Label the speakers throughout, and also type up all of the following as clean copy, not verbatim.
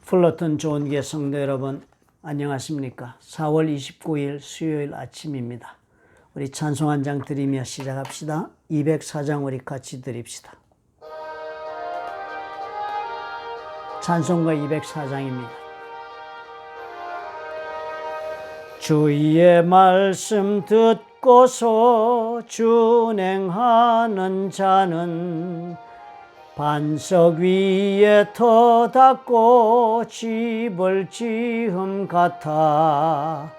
Speaker 1: 플러튼 좋은교회 성도 여러분, 안녕하십니까? 4월 29일 수요일 아침입니다. 우리 찬송 한 장 드리며 시작합시다. 204장 우리 같이 드립시다. 찬송가 204장입니다. 주의 말씀 듣고서 준행하는 자는 반석 위에 터 닦고 집을 지음 같아.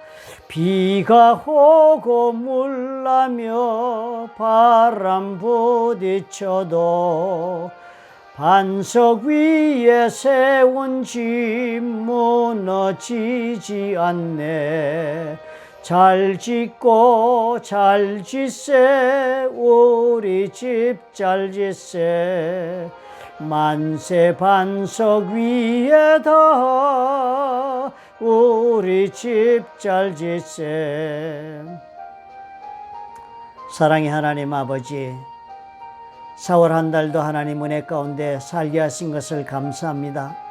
Speaker 1: 비가 오고 물나며 바람 부딪혀도 반석 위에 세운 집 무너지지 않네. 잘 짓고 잘 짓세 우리 집 잘 짓세. 만세 반석 위에다 우리 집 잘 짓세. 사랑의 하나님 아버지, 4월 한 달도 하나님 은혜 가운데 살게 하신 것을 감사합니다.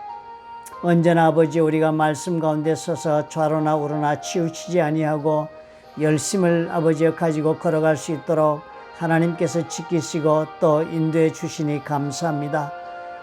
Speaker 1: 언제나 아버지 우리가 말씀 가운데 서서 좌로나 우로나 치우치지 아니하고 열심을 아버지여 가지고 걸어갈 수 있도록 하나님께서 지키시고 또 인도해 주시니 감사합니다.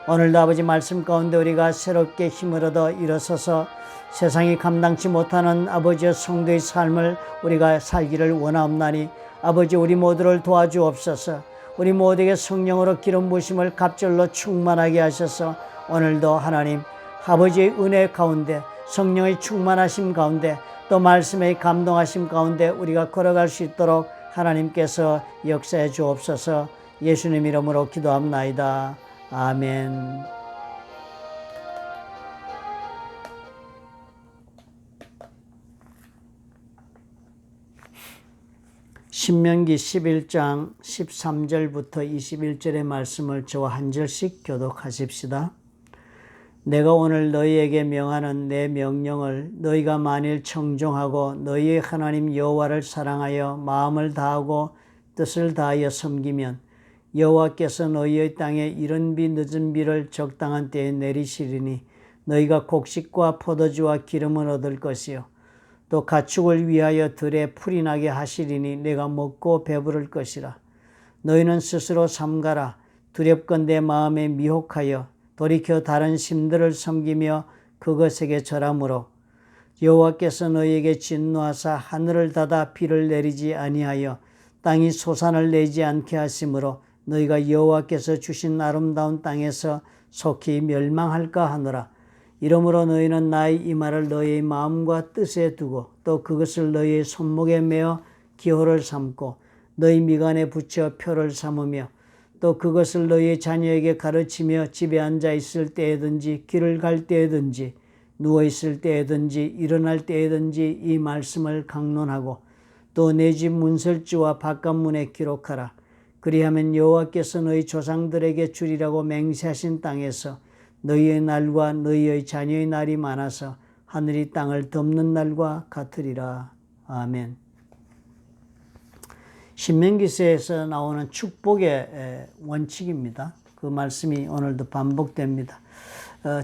Speaker 1: 오늘도 아버지 말씀 가운데 우리가 새롭게 힘을 얻어 일어서서 세상이 감당치 못하는 아버지의 성도의 삶을 우리가 살기를 원하옵나니 아버지 우리 모두를 도와주옵소서. 우리 모두에게 성령으로 기름 부으심을 갑절로 충만하게 하셔서 오늘도 하나님 아버지의 은혜 가운데 성령의 충만하심 가운데 또 말씀의 감동하심 가운데 우리가 걸어갈 수 있도록 하나님께서 역사해 주옵소서. 예수님 이름으로 기도합나이다. 아멘. 신명기 11장 13절부터 21절의 말씀을 저와 한 절씩 교독하십시다. 내가 오늘 너희에게 명하는 내 명령을 너희가 만일 청종하고 너희의 하나님 여호와를 사랑하여 마음을 다하고 뜻을 다하여 섬기면 여호와께서 너희의 땅에 이른 비 늦은 비를 적당한 때에 내리시리니 너희가 곡식과 포도주와 기름을 얻을 것이요 또 가축을 위하여 들에 풀이 나게 하시리니 내가 먹고 배부를 것이라. 너희는 스스로 삼가라. 두렵건대 마음에 미혹하여 돌이켜 다른 신들을 섬기며 그것에게 절함으로 여호와께서 너희에게 진노하사 하늘을 닫아 비를 내리지 아니하여 땅이 소산을 내지 않게 하심으로 너희가 여호와께서 주신 아름다운 땅에서 속히 멸망할까 하노라. 이러므로 너희는 나의 이 말을 너희의 마음과 뜻에 두고 또 그것을 너희의 손목에 메어 기호를 삼고 너희 미간에 붙여 표를 삼으며 또 그것을 너희의 자녀에게 가르치며 집에 앉아 있을 때에든지 길을 갈 때에든지 누워 있을 때에든지 일어날 때에든지 이 말씀을 강론하고 또 내 집 문설주와 바깥문에 기록하라. 그리하면 여호와께서 너희 조상들에게 주리라고 맹세하신 땅에서 너희의 날과 너희의 자녀의 날이 많아서 하늘이 땅을 덮는 날과 같으리라. 아멘. 신명기서에서 나오는 축복의 원칙입니다. 그 말씀이 오늘도 반복됩니다.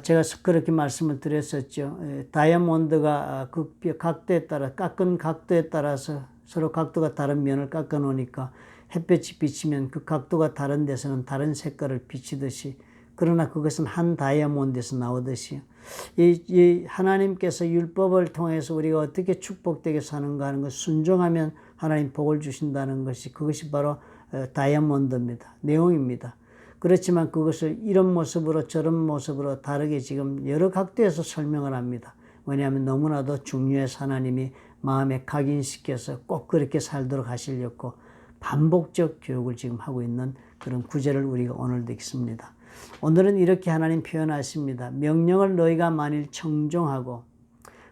Speaker 1: 제가 그렇게 말씀을 드렸었죠. 다이아몬드가 그 각도에 따라 깎은 각도에 따라서 서로 각도가 다른 면을 깎아 놓으니까 햇볕이 비치면 그 각도가 다른 데서는 다른 색깔을 비치듯이 그러나 그것은 한 다이아몬드에서 나오듯이요. 이 하나님께서 율법을 통해서 우리가 어떻게 축복되게 사는가 하는 것 순종하면 하나님 복을 주신다는 것이 그것이 바로 다이아몬드입니다. 내용입니다. 그렇지만 그것을 이런 모습으로 저런 모습으로 다르게 지금 여러 각도에서 설명을 합니다. 왜냐하면 너무나도 중요해서 하나님이 마음에 각인시켜서 꼭 그렇게 살도록 하시려고 반복적 교육을 지금 하고 있는 그런 구절을 우리가 오늘도 읽습니다. 오늘은 이렇게 하나님 표현하십니다. 명령을 너희가 만일 청종하고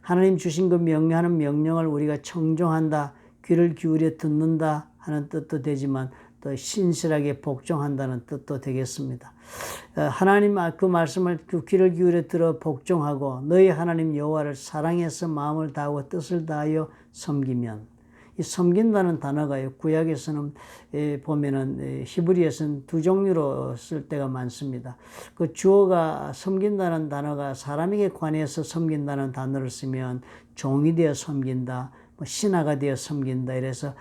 Speaker 1: 하나님 주신 그 명령하는 명령을 우리가 청종한다, 귀를 기울여 듣는다 하는 뜻도 되지만 또 신실하게 복종한다는 뜻도 되겠습니다. 하나님 그 말씀을 그 귀를 기울여 들어 복종하고 너희 하나님 여호와를 사랑해서 마음을 다하고 뜻을 다하여 섬기면 이 섬긴다는 단어가요. 구약에서는 보면은 히브리에서는 두 종류로 쓸 때가 많습니다. 그 주어가 섬긴다는 단어가 사람에게 관해서 섬긴다는 단어를 쓰면 종이 되어 섬긴다, 뭐 신하가 되어 섬긴다. 이래서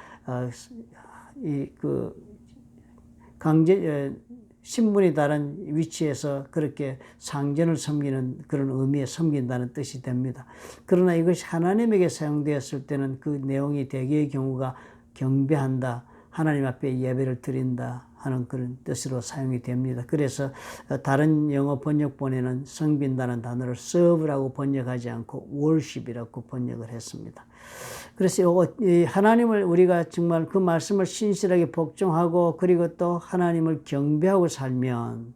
Speaker 1: 신분이 다른 위치에서 그렇게 상전을 섬기는 그런 의미의 섬긴다는 뜻이 됩니다. 그러나 이것이 하나님에게 사용되었을 때는 그 내용이 대개의 경우가 경배한다, 하나님 앞에 예배를 드린다 하는 그런 뜻으로 사용이 됩니다. 그래서 다른 영어 번역본에는 섬긴다는 단어를 serve라고 번역하지 않고 worship이라고 번역을 했습니다. 그래서 하나님을 우리가 정말 그 말씀을 신실하게 복종하고 그리고 또 하나님을 경배하고 살면,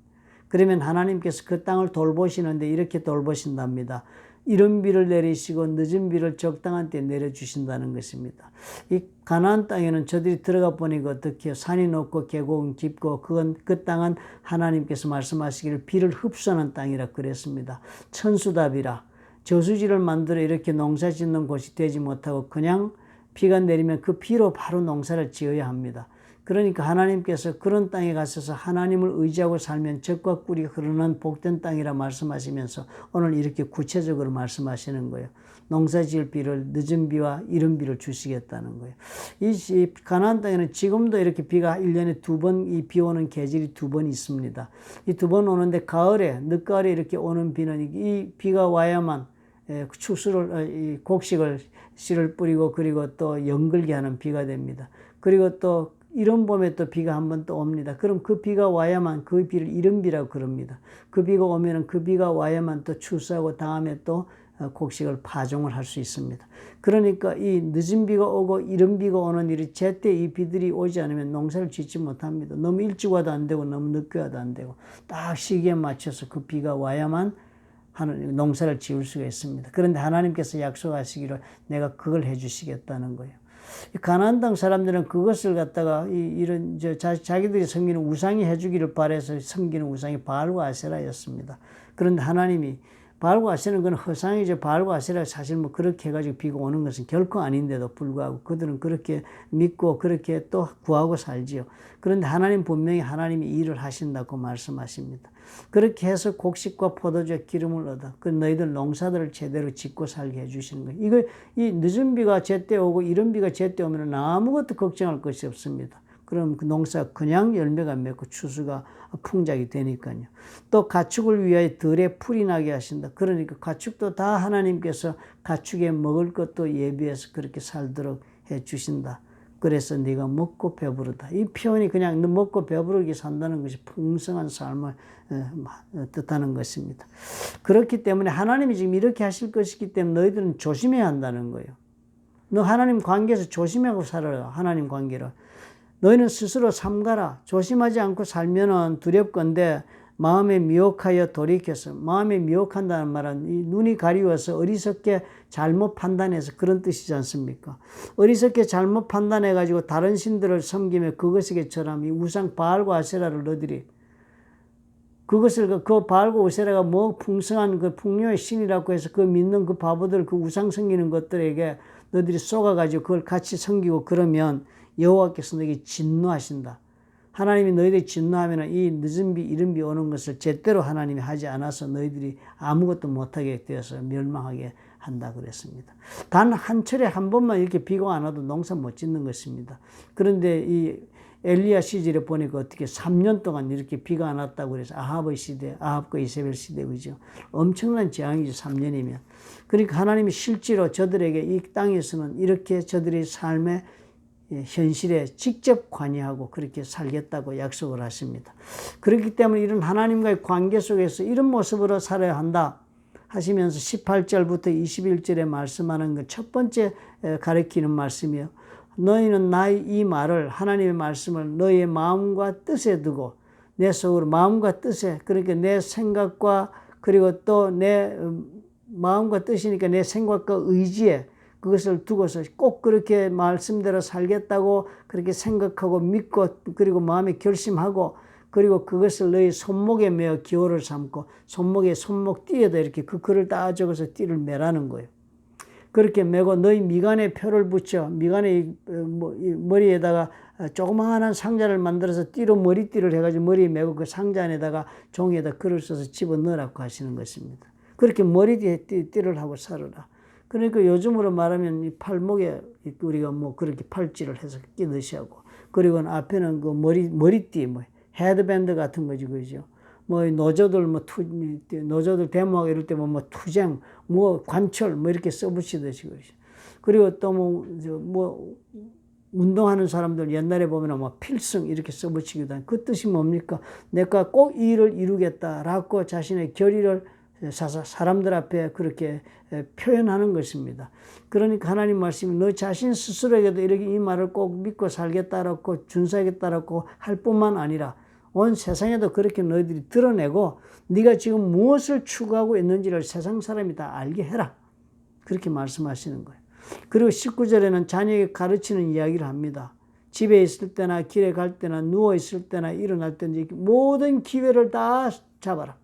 Speaker 1: 그러면 하나님께서 그 땅을 돌보시는데 이렇게 돌보신답니다. 이른 비를 내리시고 늦은 비를 적당한 때 내려주신다는 것입니다. 이 가나안 땅에는 저들이 들어가 보니까 어떻게 산이 높고 계곡은 깊고 그 땅은 하나님께서 말씀하시기를 비를 흡수하는 땅이라 그랬습니다. 천수답이라. 저수지를 만들어 이렇게 농사 짓는 곳이 되지 못하고 그냥 비가 내리면 그 비로 바로 농사를 지어야 합니다. 그러니까 하나님께서 그런 땅에 가셔서 하나님을 의지하고 살면 젖과 꿀이 흐르는 복된 땅이라 말씀하시면서 오늘 이렇게 구체적으로 말씀하시는 거예요. 농사 지을 비를, 늦은 비와 이른 비를 주시겠다는 거예요. 이 가나안 땅에는 지금도 이렇게 비가 1년에 2번, 이 비 오는 계절이 2번 있습니다. 이 2번 오는데 가을에, 늦가을에 이렇게 오는 비는 이 비가 와야만 곡식을 씨를 뿌리고 그리고 또 연글게 하는 비가 됩니다. 그리고 또 이른 봄에 또 비가 한 번 또 옵니다. 그럼 그 비가 와야만 그 비를 이른 비라고 그럽니다. 그 비가 오면은 그 비가 와야만 또 추수하고 다음에 또 곡식을 파종을 할 수 있습니다. 그러니까 이 늦은 비가 오고 이른 비가 오는 일이 제때 이 비들이 오지 않으면 농사를 짓지 못합니다. 너무 일찍 와도 안 되고 너무 늦게 와도 안 되고 딱 시기에 맞춰서 그 비가 와야만 농사를 지을 수가 있습니다. 그런데 하나님께서 약속하시기를 내가 그걸 해주시겠다는 거예요. 가나안 땅 사람들은 그것을 갖다가 이런 자기들이 섬기는 우상이 해주기를 바라서 섬기는 우상이 바알과 아세라였습니다. 그런데 하나님이 바알과 아세라는 건 허상이죠. 바알과 아세라가 사실 뭐 그렇게 해가지고 비가 오는 것은 결코 아닌데도 불구하고 그들은 그렇게 믿고 그렇게 또 구하고 살지요. 그런데 하나님 분명히 하나님이 일을 하신다고 말씀하십니다. 그렇게 해서 곡식과 포도주와 기름을 얻어 그 너희들 농사들을 제대로 짓고 살게 해주시는 거예요. 이 늦은 비가 제때 오고 이른 비가 제때 오면 아무것도 걱정할 것이 없습니다. 그럼 그 농사 그냥 열매가 맺고 추수가 풍작이 되니까요. 또 가축을 위하여 들에 풀이 나게 하신다. 그러니까 가축도 다 하나님께서 가축에 먹을 것도 예비해서 그렇게 살도록 해 주신다. 그래서 네가 먹고 배부르다. 이 표현이 그냥 먹고 배부르게 산다는 것이 풍성한 삶을 뜻하는 것입니다. 그렇기 때문에 하나님이 지금 이렇게 하실 것이기 때문에 너희들은 조심해야 한다는 거예요. 너 하나님 관계에서 조심하고 살아라. 하나님 관계를. 너희는 스스로 삼가라. 조심하지 않고 살면은 두렵건대 마음에 미혹하여 돌이켜서, 마음에 미혹한다는 말은 이 눈이 가리워서 어리석게 잘못 판단해서 그런 뜻이지 않습니까? 어리석게 잘못 판단해가지고 다른 신들을 섬기며 그것에게처럼 이 우상 바알과 아세라를 너희들이 그것을 그 바알과 아세라가 뭐 풍성한 그 풍요의 신이라고 해서 그 믿는 그 바보들 그 우상 섬기는 것들에게 너희들이 쏘가가지고 그걸 같이 섬기고 그러면 여호와께서 너에게 진노하신다. 하나님이 너희들이 진노하면 이 늦은 비 이른 비 오는 것을 제대로 하나님이 하지 않아서 너희들이 아무것도 못하게 되어서 멸망하게 한다 그랬습니다. 단 한 철에 한 번만 이렇게 비가 안 와도 농사 못 짓는 것입니다. 그런데 이 엘리야 시절에 보니까 어떻게 3년 동안 이렇게 비가 안 왔다고 그래서 아합의 시대, 아합과 이세벨 시대, 그죠? 엄청난 재앙이죠, 3년이면. 그러니까 하나님이 실제로 저들에게 이 땅에서는 이렇게 저들의 삶에 현실에 직접 관여하고 그렇게 살겠다고 약속을 하십니다. 그렇기 때문에 이런 하나님과의 관계 속에서 이런 모습으로 살아야 한다 하시면서 18절부터 21절에 말씀하는 것 첫 번째 가르치는 말씀이요. 너희는 나의 이 말을, 하나님의 말씀을 너희의 마음과 뜻에 두고 내 속으로 마음과 뜻에, 그러니까 내 생각과 그리고 또 내 마음과 뜻이니까 내 생각과 의지에 그것을 두고서 꼭 그렇게 말씀대로 살겠다고 그렇게 생각하고 믿고 그리고 마음에 결심하고 그리고 그것을 너희 손목에 매어 기호를 삼고 손목에 손목 띠에다 이렇게 그 글을 다 적어서 띠를 매라는 거예요. 그렇게 메고 너희 미간에 표를 붙여 미간에 머리에다가 조그마한 상자를 만들어서 띠로 머리띠를 해가지고 머리에 메고 그 상자 안에다가 종이에다 글을 써서 집어넣으라고 하시는 것입니다. 그렇게 머리띠에 띠를 하고 살아라. 그러니까 요즘으로 말하면 이 팔목에 우리가 뭐 그렇게 팔찌를 해서 끼듯이 하고, 그리고 앞에는 그 머리띠, 뭐 헤드밴드 같은 거지, 그죠? 뭐 노조들 노조들 데모하고 이럴 때 뭐 투쟁, 뭐 관철, 뭐 이렇게 써붙이듯이, 그죠? 그리고 또 뭐 운동하는 사람들 옛날에 보면 뭐 필승 이렇게 써붙이기도 하는, 그 뜻이 뭡니까? 내가 꼭 이 일을 이루겠다라고 자신의 결의를 사람들 앞에 그렇게 표현하는 것입니다. 그러니까 하나님 말씀이 너 자신 스스로에게도 이렇게 이 말을 꼭 믿고 살겠다라고 준수하겠다라고 할 뿐만 아니라 온 세상에도 그렇게 너희들이 드러내고 네가 지금 무엇을 추구하고 있는지를 세상 사람이 다 알게 해라. 그렇게 말씀하시는 거예요. 그리고 19절에는 자녀에게 가르치는 이야기를 합니다. 집에 있을 때나 길에 갈 때나 누워 있을 때나 일어날 때나 모든 기회를 다 잡아라.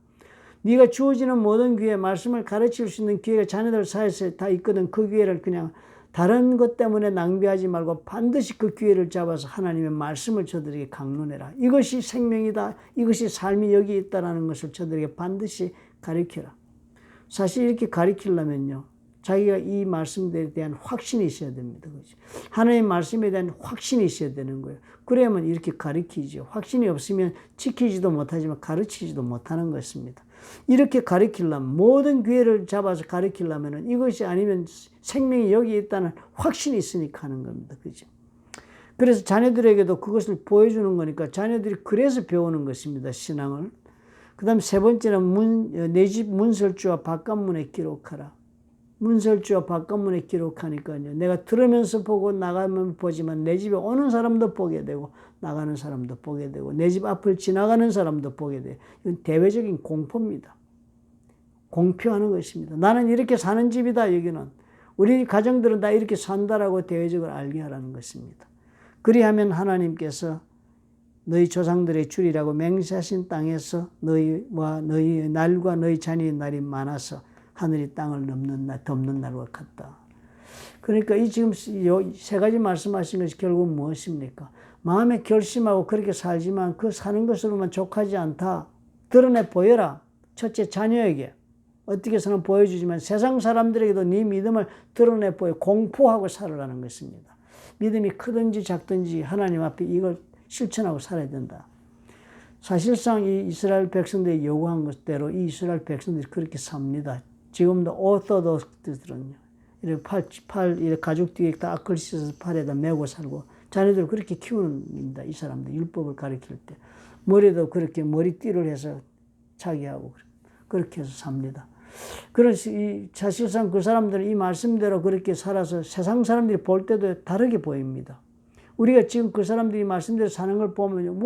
Speaker 1: 네가 주어지는 모든 기회, 말씀을 가르칠 수 있는 기회가 자녀들 사이에 다 있거든. 그 기회를 그냥 다른 것 때문에 낭비하지 말고 반드시 그 기회를 잡아서 하나님의 말씀을 저들에게 강론해라. 이것이 생명이다. 이것이 삶이 여기 있다는 것을 저들에게 반드시 가르쳐라. 사실 이렇게 가르치려면요, 자기가 이 말씀에 대한 확신이 있어야 됩니다. 그렇죠? 하나님의 말씀에 대한 확신이 있어야 되는 거예요. 그래야만 이렇게 가르치죠. 확신이 없으면 지키지도 못하지만 가르치지도 못하는 것입니다. 이렇게 가르치려면, 모든 기회를 잡아서 가르치려면 이것이 아니면 생명이 여기 있다는 확신이 있으니까 하는 겁니다. 그죠? 그래서 자녀들에게도 그것을 보여주는 거니까 자녀들이 그래서 배우는 것입니다. 신앙을. 그 다음 세 번째는 내 집 문설주와 바깥문에 기록하라. 문설주와 바깥문에 기록하니까요, 내가 들으면서 보고 나가면 보지만 내 집에 오는 사람도 보게 되고 나가는 사람도 보게 되고 내 집 앞을 지나가는 사람도 보게 돼요. 이건 대외적인 공포입니다. 공표하는 것입니다. 나는 이렇게 사는 집이다. 여기는 우리 가정들은 다 이렇게 산다라고 대외적으로 알게 하라는 것입니다. 그리하면 하나님께서 너희 조상들의 주리라고 맹세하신 땅에서 너희와 너희 날과 너희 자녀의 날이 많아서 하늘이 땅을 덮는 날과 같다. 그러니까 이 지금 세 가지 말씀하신 것이 결국 무엇입니까? 마음에 결심하고 그렇게 살지만 그 사는 것으로만 족하지 않다. 드러내 보여라. 첫째, 자녀에게 어떻게 해서는 보여주지만 세상 사람들에게도 네 믿음을 드러내 보여 공포하고 살아라는 것입니다. 믿음이 크든지 작든지 하나님 앞에 이걸 실천하고 살아야 된다. 사실상 이 이스라엘 백성들이 요구한 것대로 이 이스라엘 백성들이 그렇게 삽니다. 지금도 오토독스들은요, 이렇게 이렇게 가죽 뒤에 다 악글 씻어서 팔에다 메고 살고, 자녀들 그렇게 키우는 겁니다. 이 사람들 율법을 가르칠 때 머리도 그렇게 머리띠를 해서 차기하고 그렇게 해서 삽니다. 그래서 사실상 그 사람들은 이 말씀대로 그렇게 살아서 세상 사람들이 볼 때도 다르게 보입니다. 우리가 지금 그 사람들이 말씀대로 사는 걸 보면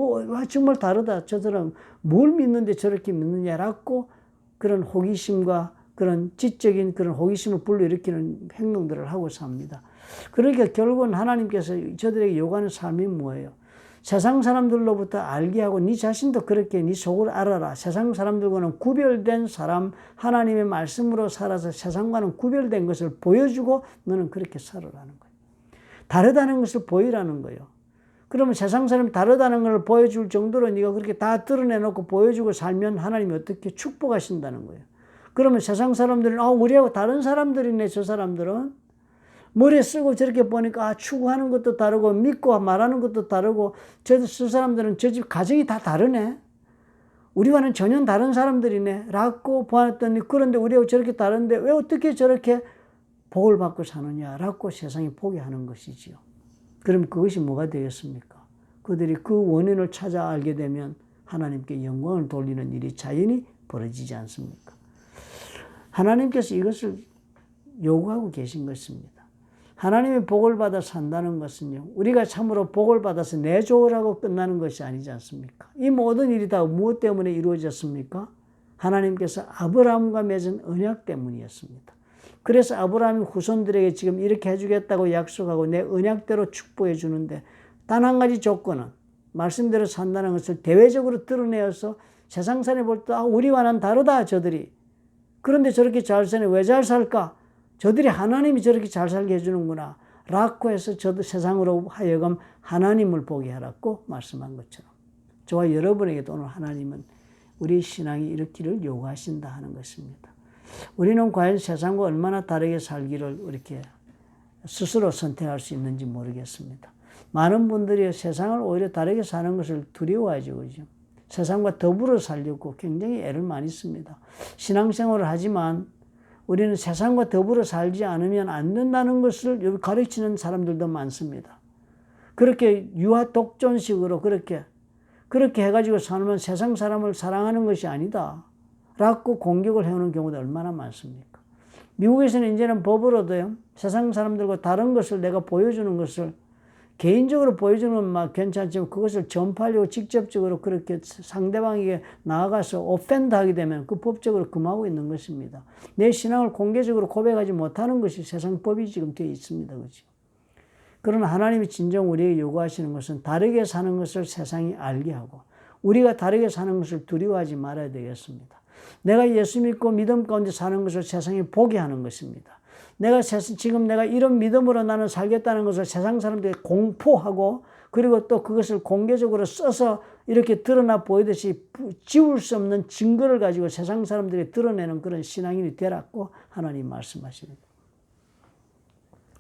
Speaker 1: 정말 다르다. 저들은 뭘 믿는데 저렇게 믿느냐라고 그런 호기심과 그런 지적인 그런 호기심을 불러일으키는 행동들을 하고 삽니다. 그러니까 결국은 하나님께서 저들에게 요구하는 삶이 뭐예요? 세상 사람들로부터 알게 하고 네 자신도 그렇게 네 속을 알아라. 세상 사람들과는 구별된 사람, 하나님의 말씀으로 살아서 세상과는 구별된 것을 보여주고 너는 그렇게 살아라는 거예요. 다르다는 것을 보이라는 거예요. 그러면 세상 사람이 다르다는 걸 보여줄 정도로 네가 그렇게 다 드러내놓고 보여주고 살면 하나님이 어떻게 축복하신다는 거예요. 그러면 세상 사람들은 우리하고 다른 사람들이네. 저 사람들은 머리에 쓰고 저렇게 보니까 추구하는 것도 다르고 믿고 말하는 것도 다르고 저 사람들은 저 집 가정이 다 다르네. 우리와는 전혀 다른 사람들이네 라고 보았더니, 그런데 우리하고 저렇게 다른데 왜 어떻게 저렇게 복을 받고 사느냐라고 세상이 보게 하는 것이지요. 그럼 그것이 뭐가 되겠습니까? 그들이 그 원인을 찾아 알게 되면 하나님께 영광을 돌리는 일이 자연히 벌어지지 않습니까? 하나님께서 이것을 요구하고 계신 것입니다. 하나님의 복을 받아 산다는 것은요, 우리가 참으로 복을 받아서 내 좋으라고 끝나는 것이 아니지 않습니까? 이 모든 일이 다 무엇 때문에 이루어졌습니까? 하나님께서 아브라함과 맺은 언약 때문이었습니다. 그래서 아브라함이 후손들에게 지금 이렇게 해주겠다고 약속하고 내 언약대로 축복해 주는데, 단 한 가지 조건은 말씀대로 산다는 것을 대외적으로 드러내어서 세상 사람이 볼 때 우리와는 다르다 저들이. 그런데 저렇게 잘 사네. 왜 잘 살까? 저들이 하나님이 저렇게 잘 살게 해주는구나 라고 해서 저도 세상으로 하여금 하나님을 보게 하라고 말씀한 것처럼 저와 여러분에게도 오늘 하나님은 우리 신앙이 이렇기를 요구하신다 하는 것입니다. 우리는 과연 세상과 얼마나 다르게 살기를 이렇게 스스로 선택할 수 있는지 모르겠습니다. 많은 분들이 세상을 오히려 다르게 사는 것을 두려워하죠. 그죠? 세상과 더불어 살려고 굉장히 애를 많이 씁니다. 신앙생활을 하지만 우리는 세상과 더불어 살지 않으면 안 된다는 것을 가르치는 사람들도 많습니다. 그렇게 유아 독존식으로 그렇게 해가지고 살면 세상 사람을 사랑하는 것이 아니다 라고 공격을 해오는 경우도 얼마나 많습니까? 미국에서는 이제는 법으로도요, 세상 사람들과 다른 것을 내가 보여주는 것을 개인적으로 보여주는 건 막 괜찮지만 그것을 전파하려고 직접적으로 그렇게 상대방에게 나아가서 오펜드 하게 되면 그 법적으로 금하고 있는 것입니다. 내 신앙을 공개적으로 고백하지 못하는 것이 세상 법이 지금 되어 있습니다. 그렇죠? 그러나 하나님이 진정 우리에게 요구하시는 것은 다르게 사는 것을 세상이 알게 하고 우리가 다르게 사는 것을 두려워하지 말아야 되겠습니다. 내가 예수 믿고 믿음 가운데 사는 것을 세상이 보게 하는 것입니다. 지금 내가 이런 믿음으로 나는 살겠다는 것을 세상 사람들이 공포하고 그리고 또 그것을 공개적으로 써서 이렇게 드러나 보이듯이 지울 수 없는 증거를 가지고 세상 사람들이 드러내는 그런 신앙인이 되라고 하나님 말씀하십니다.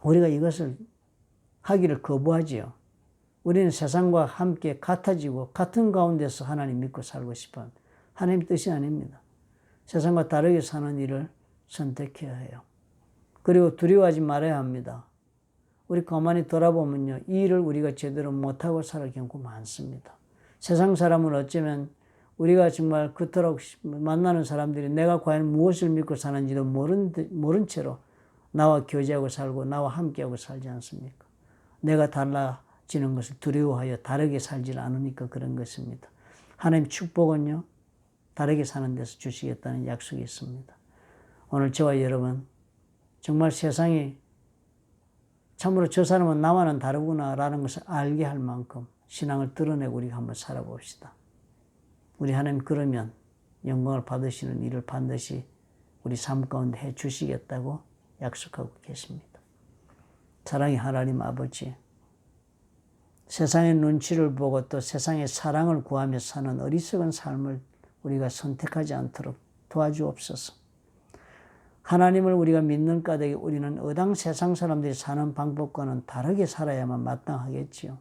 Speaker 1: 우리가 이것을 하기를 거부하지요. 우리는 세상과 함께 같아지고 같은 가운데서 하나님 믿고 살고 싶은 하나님 뜻이 아닙니다. 세상과 다르게 사는 일을 선택해야 해요. 그리고 두려워하지 말아야 합니다. 우리 가만히 돌아보면요. 이 일을 우리가 제대로 못하고 살을 경우 많습니다. 세상 사람은 어쩌면 우리가 정말 그토록 만나는 사람들이 내가 과연 무엇을 믿고 사는지도 모른 채로 나와 교제하고 살고 나와 함께하고 살지 않습니까? 내가 달라지는 것을 두려워하여 다르게 살지 않으니까 그런 것입니다. 하나님 축복은요. 다르게 사는 데서 주시겠다는 약속이 있습니다. 오늘 저와 여러분 정말 세상이 참으로 저 사람은 나와는 다르구나라는 것을 알게 할 만큼 신앙을 드러내고 우리가 한번 살아봅시다. 우리 하나님 그러면 영광을 받으시는 일을 반드시 우리 삶 가운데 해 주시겠다고 약속하고 계십니다. 사랑의 하나님 아버지, 세상의 눈치를 보고 또 세상의 사랑을 구하며 사는 어리석은 삶을 우리가 선택하지 않도록 도와주옵소서. 하나님을 우리가 믿는 까닭에 우리는 어당 세상 사람들이 사는 방법과는 다르게 살아야만 마땅하겠지요.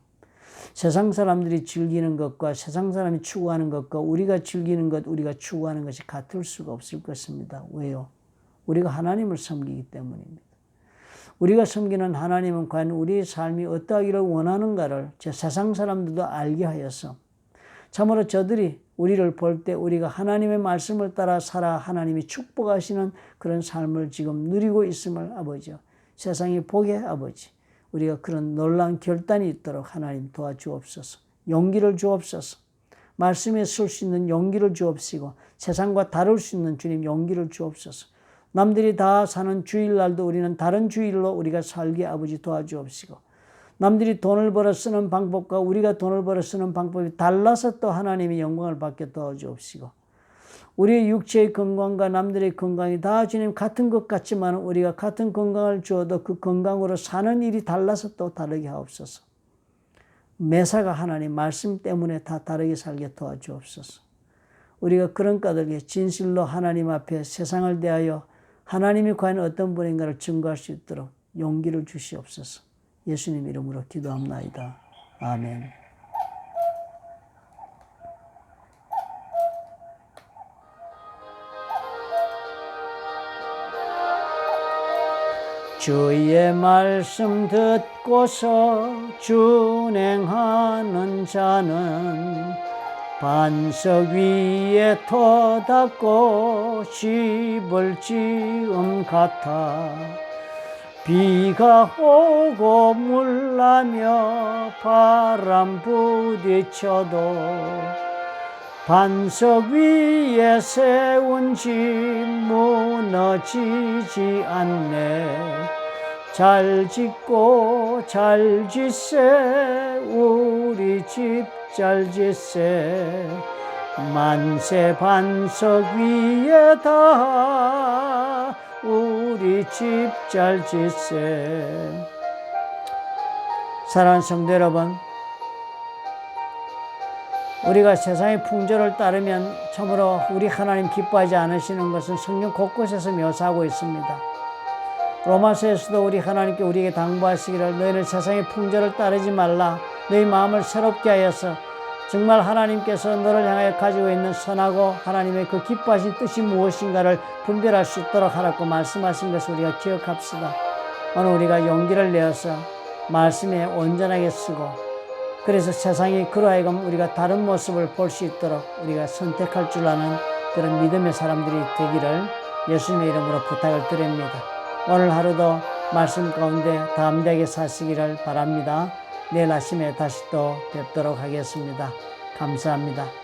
Speaker 1: 세상 사람들이 즐기는 것과 세상 사람이 추구하는 것과 우리가 즐기는 것, 우리가 추구하는 것이 같을 수가 없을 것입니다. 왜요? 우리가 하나님을 섬기기 때문입니다. 우리가 섬기는 하나님은 과연 우리의 삶이 어떠하기를 원하는가를 세상 사람들도 알게 하여서 참으로 저들이 우리를 볼 때 우리가 하나님의 말씀을 따라 살아 하나님이 축복하시는 그런 삶을 지금 누리고 있음을 아버지 세상이 보게 아버지 우리가 그런 놀라운 결단이 있도록 하나님 도와주옵소서. 용기를 주옵소서. 말씀에 설 수 있는 용기를 주옵시고 세상과 다를 수 있는 주님 용기를 주옵소서. 남들이 다 사는 주일날도 우리는 다른 주일로 우리가 살게 아버지 도와주옵시고 남들이 돈을 벌어 쓰는 방법과 우리가 돈을 벌어 쓰는 방법이 달라서 또 하나님이 영광을 받게 도와주옵시고 우리의 육체의 건강과 남들의 건강이 다 주님 같은 것 같지만 우리가 같은 건강을 주어도 그 건강으로 사는 일이 달라서 또 다르게 하옵소서. 매사가 하나님 말씀 때문에 다 다르게 살게 도와주옵소서. 우리가 그런 까닭에 진실로 하나님 앞에 세상을 대하여 하나님이 과연 어떤 분인가를 증거할 수 있도록 용기를 주시옵소서. 예수님 이름으로 기도합나이다. 아멘. 주의 말씀 듣고서 준행하는 자는 반석 위에 터닫고 씹을지음 같아 비가 오고 물나며 바람 부딪혀도 반석 위에 세운 집 무너지지 않네. 잘 짓고 잘 짓세 우리 집 잘 짓세 만세 반석 위에다 우리 집 잘 짓세. 사랑하는 성도 여러분, 우리가 세상의 풍조를 따르면 참으로 우리 하나님 기뻐하지 않으시는 것은 성경 곳곳에서 묘사하고 있습니다. 로마서에서도 우리 하나님께 우리에게 당부하시기를 너희는 세상의 풍조를 따르지 말라. 너희 마음을 새롭게 하여서 정말 하나님께서 너를 향하여 가지고 있는 선하고 하나님의 그 기뻐하신 뜻이 무엇인가를 분별할 수 있도록 하라고 말씀하신 것을 우리가 기억합시다. 오늘 우리가 용기를 내어서 말씀에 온전하게 쓰고, 그래서 세상이 그러하여금 우리가 다른 모습을 볼 수 있도록 우리가 선택할 줄 아는 그런 믿음의 사람들이 되기를 예수님의 이름으로 부탁을 드립니다. 오늘 하루도 말씀 가운데 담대하게 사시기를 바랍니다. 내일 아침에 다시 또 뵙도록 하겠습니다. 감사합니다.